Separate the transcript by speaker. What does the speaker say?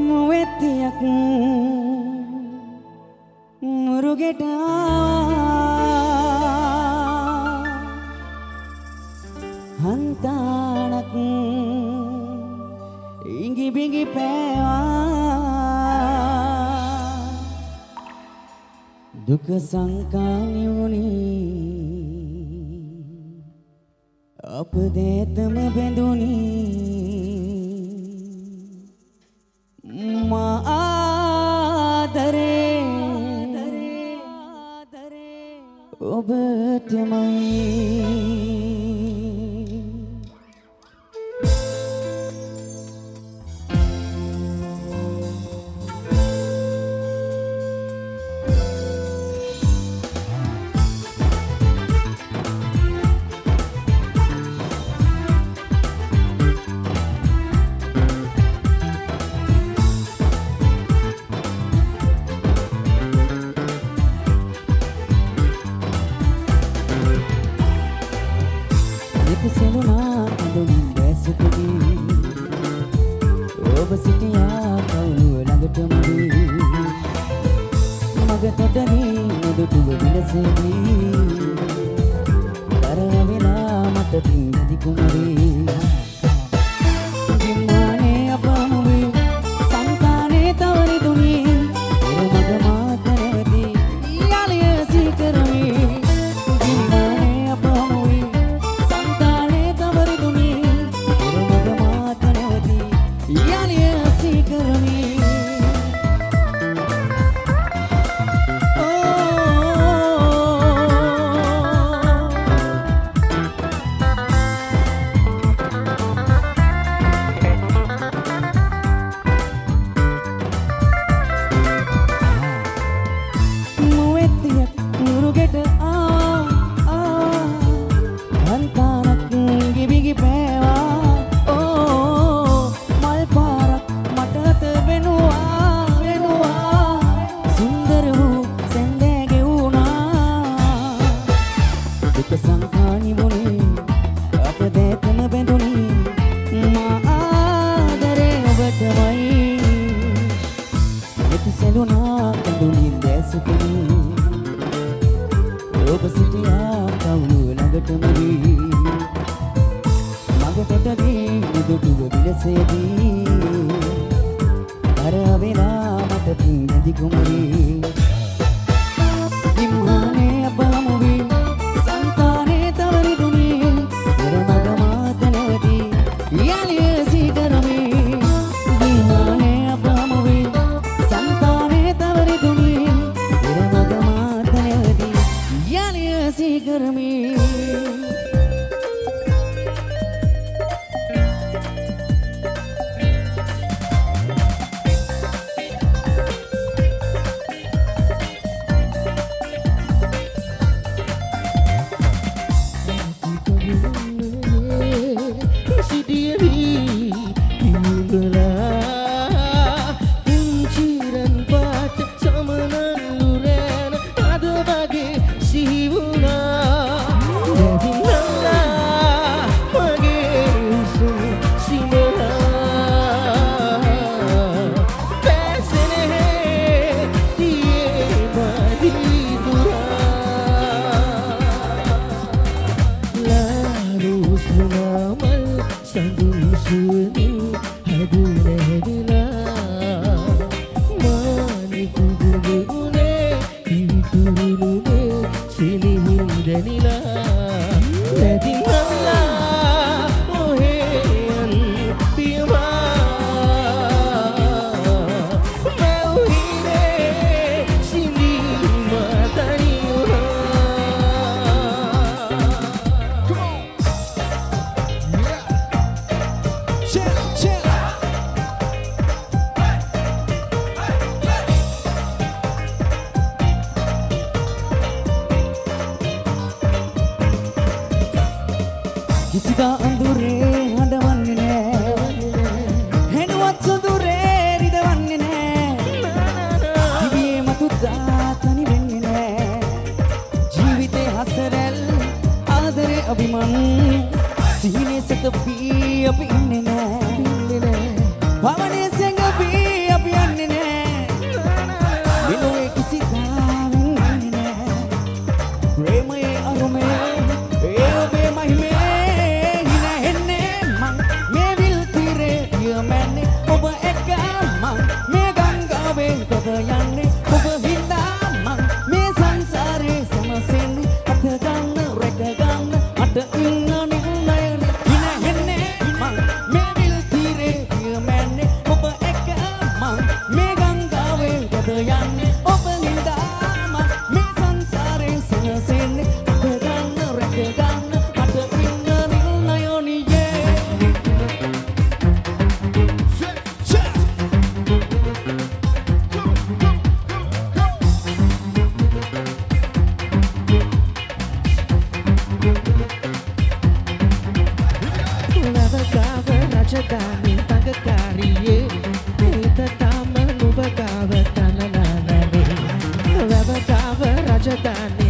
Speaker 1: මුවෙත්තියක් මුරුගෙට හන්තානක් ඉඟි බිඟි පෑවා දුක සංකානි වුණේ අප දෙතම බැඳුනි මා ආදරේ ඔබටමයි සෙලුනා අඳුන් දැසුපදී ඔබ සිටියා කවුළු ළඟටම මග තොටදී නොදුටුව විලසෙදී කරවෙලා මට පින් ඇති කුමරී ගිම්මානේ අපමුවේ සංකානේ තවරි දුනී එර මග මාත නැවති යාලිය සීකරමි ඔබ සිටියා කවුළු ළඟටම මග තොටදී නුදුටුව විලසේදී කරවෙලා මට පින් ඇති කුමරී ගිම්මානේ අපමුවේ සංකානේ තවරි දුනී එර මග මාත නැවති යාලිය සීකරමි ගිම්මානේ අපමුවේ සංකානේ තවරි දුනී එර මග මාත නැවති යාලිය සීකරමි කිසිදා අඳුරේ හඬවන්නේ නෑ හෙනුවත් සොඳුරේ රිදවන්නේ නෑ දිවියේ මතුදා තනි වෙන්නේ නෑ ජීවිතේ හසරැල් ආදරේ අභිමන් සිහිනේ සතපී අපි ඉන්නේ නෑ පවනේ සෙංගපී
Speaker 2: තඟකාරියේ ඒත තාම නුඹ ගාව තනනනනේ වැව ගාව රජධානි